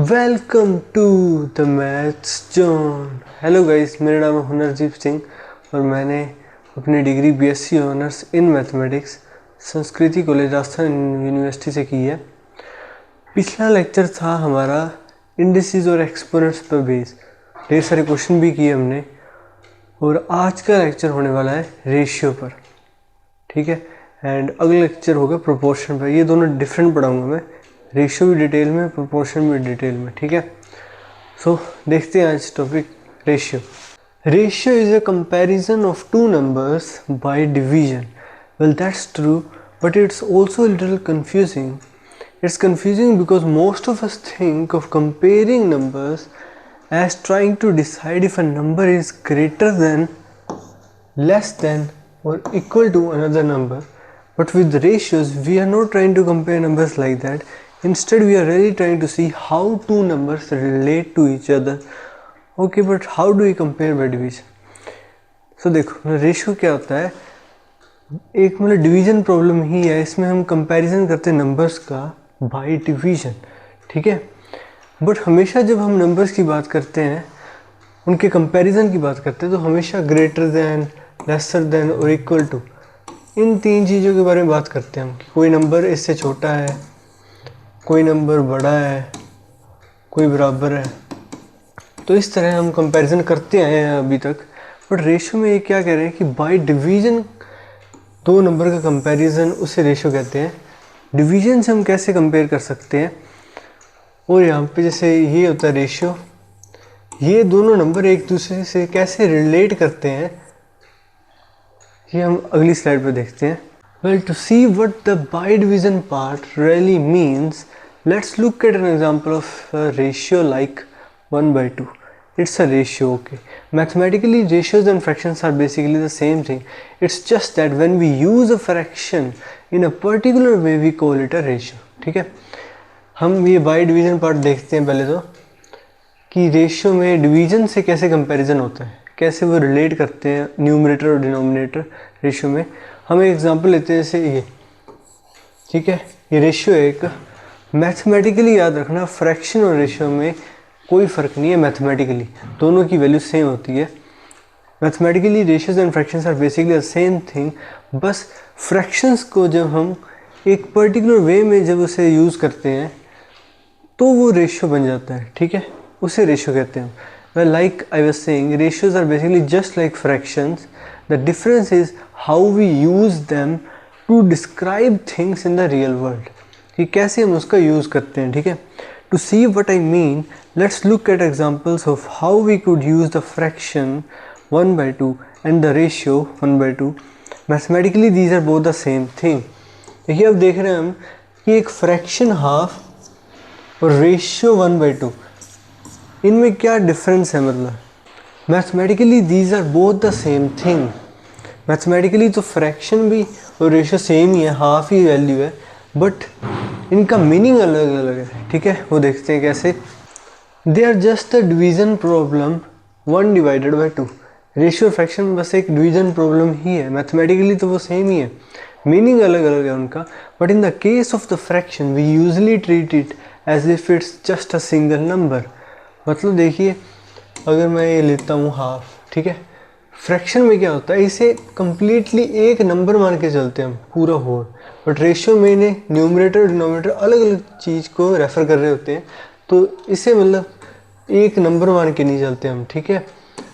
Welcome to the maths zone. Hello guys, मेरा नाम है हुनरजीत सिंह और मैंने अपनी degree BSc honours in mathematics Sanskriti college Rajasthan university से की है। पिछला लेक्चर था हमारा इंडिसेस और एक्सपोनेंट्स पर बेस, ढेर सारे क्वेश्चन भी किए हमने। और आज का लेक्चर होने वाला है रेशियो पर, ठीक है। एंड अगला लेक्चर होगा प्रोपोर्शन पर। ये दोनों डिफरेंट पढ़ाऊँगा मैं, रेशियो भी डिटेल में, प्रोपोर्शन भी डिटेल में, ठीक है। सो देखते हैं आज topic ratio. Ratio is a comparison of two numbers by division. Well that's true, but it's also little confusing. It's confusing because most of us think of comparing numbers as trying to decide if a number is greater than, less than, or equal to another number. But with ratios, we are not trying to compare numbers like that. Instead, we are really trying to see how two numbers relate to each other. Okay, but how do we compare by division? So देखो, ratio क्या होता है? एक मतलब division problem ही है। इसमें हम comparison करते हैं नंबर्स का बाय डिवीजन, ठीक है। बट हमेशा जब हम नंबर्स की बात करते हैं, उनके कंपैरिजन की बात करते हैं, तो हमेशा ग्रेटर देन, लेसर देन और इक्वल टू, इन तीन चीज़ों के बारे में बात करते हैं हम कि कोई नंबर इससे छोटा है, कोई नंबर बड़ा है, कोई बराबर है। तो इस तरह हम कंपैरिजन करते आए हैं अभी तक। बट रेशियो में ये क्या कह रहे हैं कि बाय डिवीजन दो नंबर का कंपैरिजन, उसे रेशियो कहते हैं। डिवीजन से हम कैसे कंपेयर कर सकते हैं? और यहाँ पे जैसे ये होता है रेशियो, ये दोनों नंबर एक दूसरे से कैसे रिलेट करते हैं, ये हम अगली स्लाइड पे देखते हैं। Well, to see what the by division part really means, let's look at an example of ratio like 1/2. It's a ratio, okay. Mathematically, ratios and fractions are basically the same thing. It's just that when we use a fraction in a particular way, we call it a ratio, ठीक है। हम ये bye division part देखते हैं पहले तो, कि ratio में डिवीजन से कैसे कंपैरिजन होता है, कैसे वो रिलेट करते हैं न्यूमरेटर और डिनोमिनेटर रेशियो में। हम एक एग्जांपल लेते हैं जैसे ये, ठीक है। ये रेशियो है एक। मैथमेटिकली याद रखना, फ्रैक्शन और रेशियो में कोई फ़र्क नहीं है। मैथमेटिकली दोनों की वैल्यू सेम होती है। Mathematically ratios and fractions are basically the same thing. बस फ्रैक्शंस को जब हम एक पर्टिकुलर वे में जब उसे यूज़ करते हैं तो वो रेशियो बन जाता है, ठीक है। उसे रेशियो कहते हैं। Well, like I was saying, ratios are basically just like fractions. The difference is how we use them to describe things in the real world, कि कैसे हम उसका यूज़ करते हैं, ठीक है। To see what I mean, let's look at examples of how we could use the fraction 1/2 and the ratio 1/2. Mathematically, these are both the same thing. देखिए, अब देख रहे हैं हम कि एक फ्रैक्शन हाफ और रेशियो 1/2, इनमें क्या डिफरेंस है। मतलब mathematically these are both the same thing. Mathematically तो फ्रैक्शन भी और रेशियो सेम ही है, हाफ ही वैल्यू है, बट इनका मीनिंग अलग अलग है, ठीक है। वो देखते हैं कैसे। They are just a division problem 1/2। Ratio fraction में बस एक डिवीजन प्रॉब्लम ही है। मैथमेटिकली तो वो सेम ही है, मीनिंग अलग अलग है उनका। But in the case of the fraction we usually treat it as if it's just a single number. मतलब देखिए, अगर मैं ये लेता हूँ हाफ, ठीक है। फ्रैक्शन में क्या होता है, इसे कम्प्लीटली एक नंबर मान के चलते हैं हम, पूरा होल। बट रेशियो में इन्हें न्यूमरेटर और डिनोमिनेटर अलग अलग चीज़ को रेफ़र कर रहे होते हैं, तो इसे मतलब एक नंबर मान के नहीं चलते हम, ठीक है।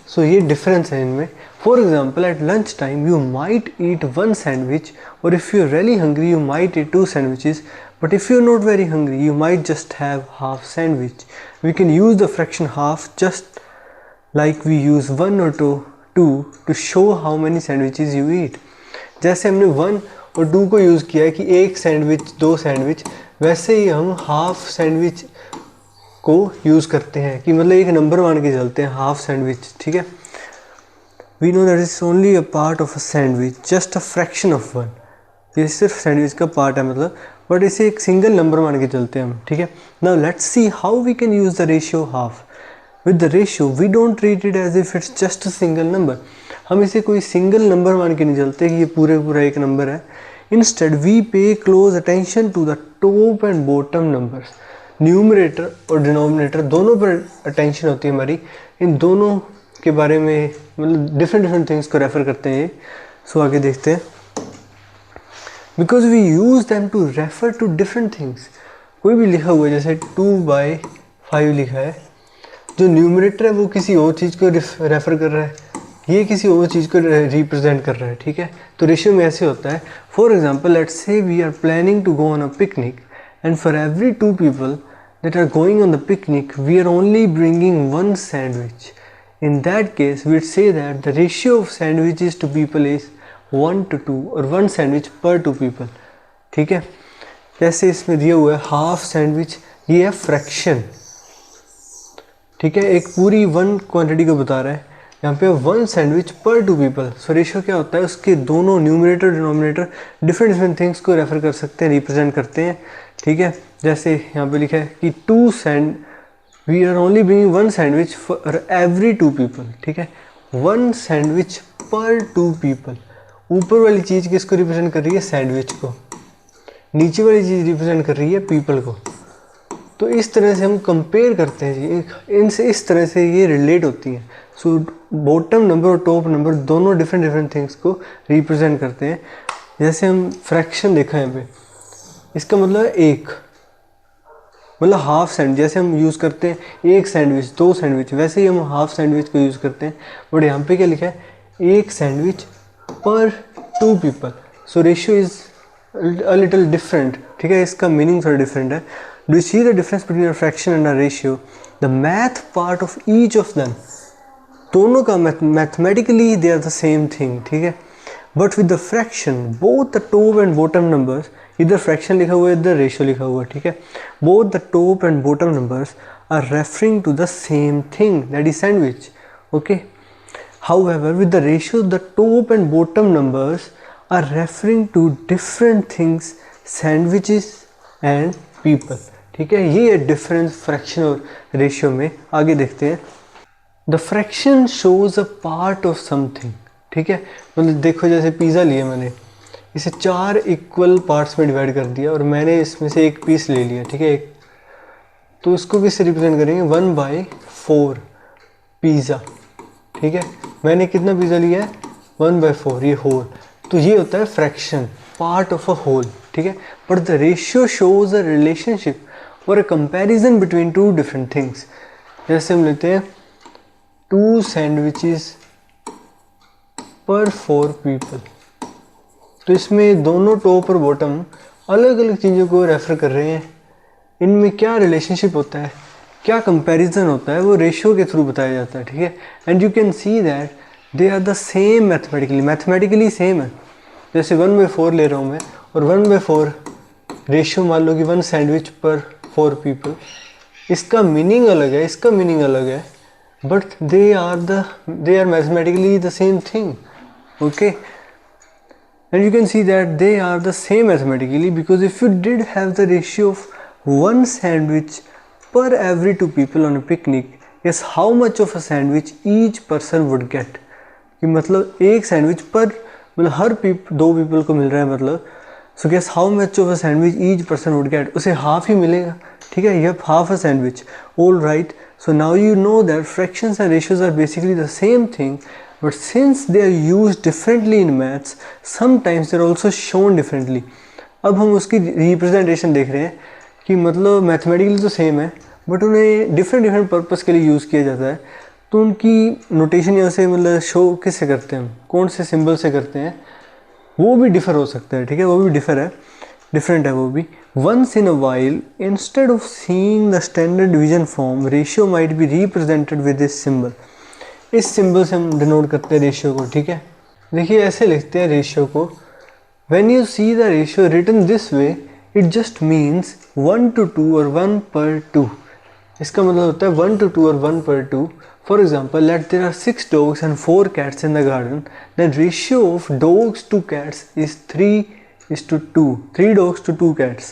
सो ये डिफरेंस है इनमें। For example, at lunch time you might eat 1 sandwich, और if you are really hungry you might eat 2 sandwiches, but if you are not very hungry you might just have half sandwich. We can use the fraction half just like we use 1 or 2 to show how many sandwiches you eat. जैसे हमने 1 और 2 को use किया है कि एक sandwich, 2 sandwich, वैसे ही हम हाफ सैंडविच को यूज़ करते हैं कि मतलब एक नंबर मान के चलते हैं, हाफ सैंडविच, ठीक है। We know that is only a part of a sandwich, just a fraction of 1। ये सिर्फ सैंडविच का पार्ट है मतलब, बट इसे एक सिंगल नंबर मान के चलते हैं हम, ठीक है। Now let's see how we can use the ratio half. With the ratio, we don't treat it as if it's just a single number. हम इसे कोई सिंगल नंबर मान के नहीं चलते कि ये पूरा एक नंबर है। Instead, we pay close attention to the top and bottom numbers. Numerator और डिनोमिनेटर दोनों पर अटेंशन होती है हमारी, इन दोनों के बारे में मतलब डिफरेंट थिंग्स को रेफ़र करते हैं ये। सो आगे देखते हैं। Because we use them to refer to different things. कोई भी लिखा हुआ है जैसे 2/5 लिखा है, जो न्यूमरेटर है वो किसी और चीज़ को रेफ़र कर रहा है, ये किसी और चीज़ को रिप्रेजेंट कर रहा है, ठीक है। तो रेशियो में ऐसे होता है। For example let's say we are planning to go on a picnic and for every 2 people that are going on the picnic we are only bringing 1 sandwich. In that case we'd say that the ratio of sandwiches to people is 1:2 or 1 sandwich per 2 people, ठीक है। जैसे इसमें दिया हुआ है half sandwich, ये है fraction, ठीक है, एक पूरी 1 क्वांटिटी को बता रहा है। यहाँ पे 1 सैंडविच पर 2 people। सो रेशियो क्या होता है, उसके दोनों न्यूमरेटर डिनोमिनेटर डिफरेंट थिंग्स को रेफर कर सकते हैं, रिप्रेजेंट करते हैं, ठीक है। जैसे यहाँ पे लिखा है कि we are only bringing 1 sandwich for every 2 people, ठीक है। 1 सैंडविच पर 2 people। ऊपर वाली चीज़ किसको रिप्रेजेंट कर रही है, सैंडविच को, नीचे वाली चीज़ रिप्रेजेंट कर रही है पीपल को। तो इस तरह से हम कंपेयर करते हैं जी, इनसे इस तरह से ये रिलेट होती हैं। सो बॉटम नंबर और टॉप नंबर दोनों डिफरेंट थिंग्स को रिप्रेजेंट करते हैं। जैसे हम फ्रैक्शन देखा है यहाँ पे, इसका मतलब है एक, मतलब हाफ सैंडविच। जैसे हम यूज़ करते हैं 1 सैंडविच 2 सैंडविच, वैसे ही हम हाफ सैंडविच को यूज़ करते हैं। बट यहाँ पे क्या लिखा है, 1 सैंडविच पर 2 people। So ratio is a little different, ठीक है, इसका मीनिंग थोड़ा डिफरेंट है। Do you see the difference between a fraction and a ratio? The math part of each of them, दोनों का mathematically they are the same thing, ठीक है। But with the fraction, both the top and bottom numbers, इधर fraction लिखा हुआ है, इधर ratio लिखा हुआ है, ठीक है। Both the top and bottom numbers are referring to the same thing, that is sandwich, okay. However, with the ratio, the top and bottom numbers are referring to different things, sandwiches and people, ठीक है। ये है difference fraction और ratio में। आगे देखते हैं। The fraction shows a part of something, ठीक है। मतलब देखो जैसे पिज़्ज़ा लिया मैंने, इसे 4 इक्वल पार्ट्स में डिवाइड कर दिया और मैंने इसमें से एक पीस ले लिया, ठीक है। तो इसको किससे रिप्रेजेंट करेंगे, 1/4 पिज़्ज़ा, ठीक है। मैंने कितना पिज़्ज़ा लिया है, 1/4, ये होल। तो ये होता है fraction, part of a whole, ठीक है। But the ratio shows a relationship और a comparison between 2 different things. जैसे हम लेते हैं 2 सैंडविचेस पर 4 people। तो इसमें दोनों टॉप और बॉटम अलग अलग चीज़ों को रेफर कर रहे हैं। इनमें क्या रिलेशनशिप होता है, क्या कंपैरिजन होता है, वो रेशियो के थ्रू बताया जाता है, ठीक है। And you can see that they are the same mathematically same है। जैसे 1/4 ले रहा हूँ मैं और 1/4 रेशियो मान लो कि 1 सैंडविच पर 4 people, इसका मीनिंग अलग है, इसका मीनिंग अलग है, but they are mathematically the same thing, okay. And you can see that they are the same mathematically because if you did have the ratio of 1 sandwich per every 2 people on a picnic, yes how much of a sandwich each person would get, कि मतलब एक sandwich पर मतलब हर 2 people को मिल रहा है, मतलब so guess how much of a sandwich each person would get, उसे हाफ ही मिलेगा, ठीक है। Yup, half a sandwich, all right. So now you know that fractions and ratios are basically the same thing, but since they are use differently in maths, sometimes they are also shown differently. अब हम उसकी representation देख रहे हैं कि मतलब mathematically तो same है बट उन्हें डिफरेंट पर्पज़ के लिए यूज़ किया जाता है। तो उनकी नोटेशन यहाँ से मतलब शो किससे करते हैं हम, कौन से सिंबल से करते हैं, वो भी डिफ़र हो सकता है, ठीक है, वो भी डिफरेंट है वो भी। Once in a while instead of seeing the standard division form, ratio might be represented with this symbol. इस सिंबल से हम डिनोट करते हैं रेशियो को, ठीक है। देखिए ऐसे लिखते हैं रेशियो को, when you see the ratio written this way it just means 1:2 और 1/2। इसका मतलब होता है 1:2 और 1/2। For example, let there are 6 dogs and 4 cats in the garden, then ratio of dogs to cats is 3:2, 3 dogs to 2 cats,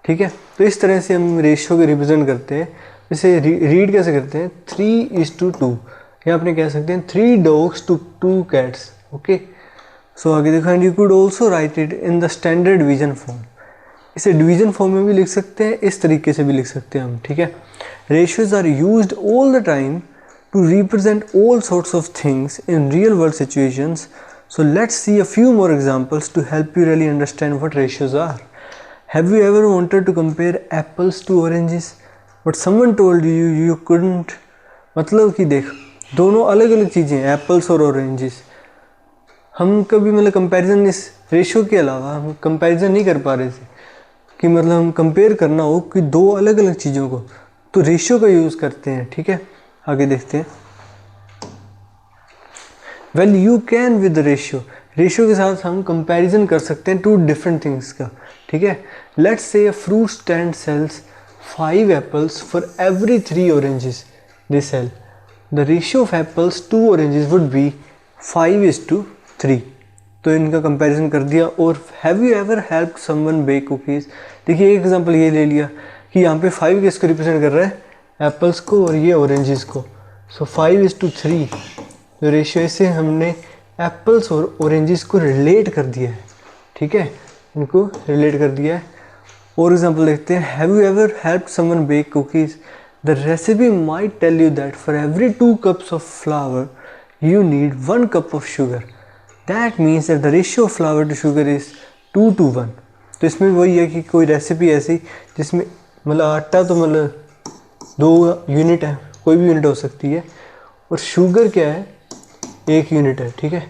ठीक है। तो इस तरह से हम रेशियो को रिप्रेजेंट करते हैं। इसे रीड कैसे करते हैं, 3:2, या आपने कह सकते हैं 3 dogs to 2 cats, okay. So आगे देखो, and you could also write it in the standard division form. इसे डिवीजन फॉर्म में भी लिख सकते हैं, इस तरीके से भी लिख सकते हैं हम, ठीक है। Ratios are used all the time to represent all sorts of things in real world situations. So let's see a few more examples to help you really understand what ratios are. Have you ever wanted to compare apples to oranges but someone told you you couldn't? मतलब कि देख, दोनों अलग अलग चीज़ें हैं, apples और oranges. हम कभी मतलब कंपैरिजन इस रेशियो के अलावा हम कंपैरिजन नहीं कर पा रहे थे कि मतलब हम कंपेयर करना हो कि दो अलग अलग चीज़ों को, तो रेशियो का यूज़ करते हैं, ठीक है। आगे देखते हैं। Well you can with ratio, ratio के साथ हम कंपैरिजन कर सकते हैं टू डिफरेंट थिंग्स का, ठीक है। Let's say a fruit stand sells 5 apples for every 3 oranges they sell. The ratio of apples to oranges would be 5:3। तो इनका कंपैरिजन कर दिया। और have you ever help someone bake cookies. देखिए एक एग्जांपल ये ले लिया कि यहाँ पे 5 किसको रिप्रेजेंट कर रहा है, एप्पल्स को, और ये ऑरेंजेस को। सो 5:3 जो रेशियो, इससे हमने एप्पल्स और ऑरेंजेस को रिलेट कर दिया है, ठीक है, इनको रिलेट कर दिया है। और एग्जांपल देखते हैं। Have you ever help someone bake cookies. The recipe might tell you that for every 2 cups of flour you need 1 cup of sugar. That means that the ratio of flour to sugar is 2:1। तो इसमें वही है कि कोई recipe ऐसी जिसमें मतलब आटा तो मतलब 2 यूनिट है, कोई भी यूनिट हो सकती है, और शुगर क्या है, 1 यूनिट है, ठीक है।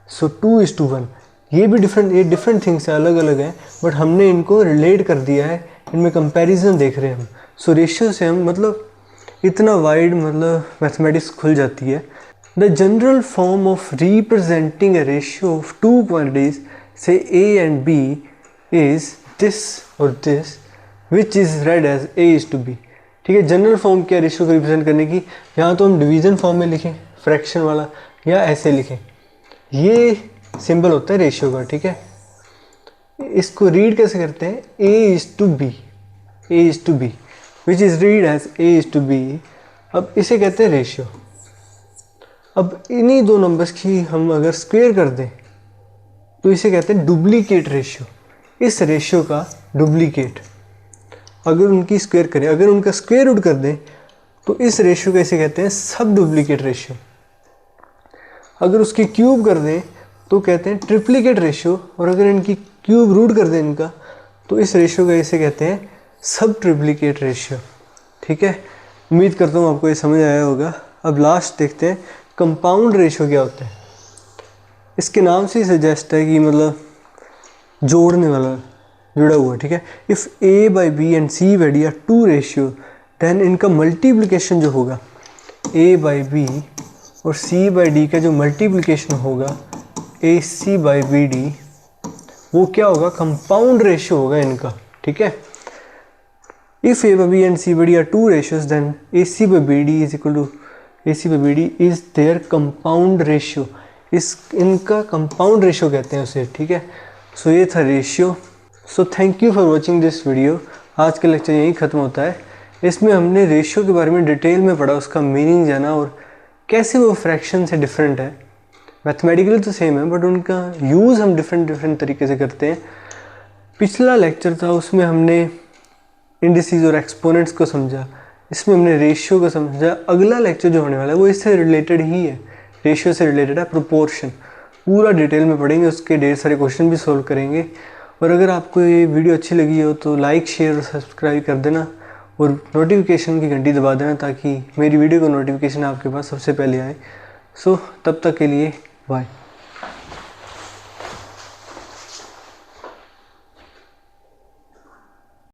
सो 2:1। ये भी डिफरेंट थिंग्स है, अलग अलग हैं, बट हमने इनको रिलेट कर दिया है, इनमें कंपैरिजन देख रहे हैं हम। सो रेशियो से हम मतलब इतना वाइड मतलब मैथमेटिक्स खुल जाती है। The general form of representing a ratio of 2 quantities से A and B is this और दिस, which is read as A:B, ठीक है। जनरल फॉर्म क्या रेशियो को रिप्रेजेंट करने की, यहाँ तो हम डिवीजन फॉर्म में लिखें फ्रैक्शन वाला, या ऐसे लिखें, ये सिंबल होता है रेशियो का, ठीक है। इसको रीड कैसे करते हैं, A:B, A:B, which is read as A:B। अब इसे कहते हैं रेशियो। अब इन्हीं दो नंबर्स की हम अगर स्क्वायर कर दें तो इसे कहते हैं डुप्लीकेट रेशियो। इस रेशियो का डुप्लीकेट अगर उनकी स्क्वायर करें, अगर उनका स्क्वायर रूट कर दें तो इस रेशियो को इसे कहते हैं सब डुप्लीकेट रेशियो। अगर उसकी क्यूब कर दें तो कहते हैं ट्रिप्लीकेट रेशियो, और अगर इनकी क्यूब रूट कर दें इनका तो इस रेशियो का इसे कहते हैं सब ट्रिप्लीकेट रेशियो, ठीक है। उम्मीद करता हूँ आपको ये समझ आया होगा। अब लास्ट देखते हैं कंपाउंड रेशियो क्या होता है। इसके नाम से ही सजेस्ट है कि मतलब जोड़ने वाला, जुड़ा हुआ, ठीक है। If A/B and C/D are 2 ratio then इनका मल्टीप्लिकेशन जो होगा A/B और C/D का जो मल्टीप्लिकेशन होगा AC/BD, वो क्या होगा, कंपाउंड रेशियो होगा इनका, ठीक है। If A/B and C/D are 2 ratios then AC/BD is equal to AC/BD is their compound ratio. इनका कंपाउंड रेशियो कहते हैं उसे, ठीक है। सो ये था ratio. So thank you for watching this video. आज का लेक्चर यहीं ख़त्म होता है। इसमें हमने रेशियो के बारे में डिटेल में पढ़ा, उसका मीनिंग जाना और कैसे वो फ्रैक्शन से डिफरेंट है। मैथमेटिकली तो सेम है बट उनका यूज़ हम डिफरेंट तरीके से करते हैं। पिछला लेक्चर था उसमें हमने इंडिसेस और एक्सपोनेंट्स को समझा, इसमें हमने रेशियो को समझा। अगला लेक्चर जो होने वाला है वो इससे रिलेटेड ही है, रेशियो से रिलेटेड है, प्रोपोर्शन। पूरा डिटेल में पढ़ेंगे, उसके ढेर सारे क्वेश्चन भी सोल्व करेंगे। और अगर आपको ये वीडियो अच्छी लगी हो तो लाइक, शेयर और सब्सक्राइब कर देना और नोटिफिकेशन की घंटी दबा देना ताकि मेरी वीडियो का नोटिफिकेशन आपके पास सबसे पहले आए। सो तब तक के लिए बाय।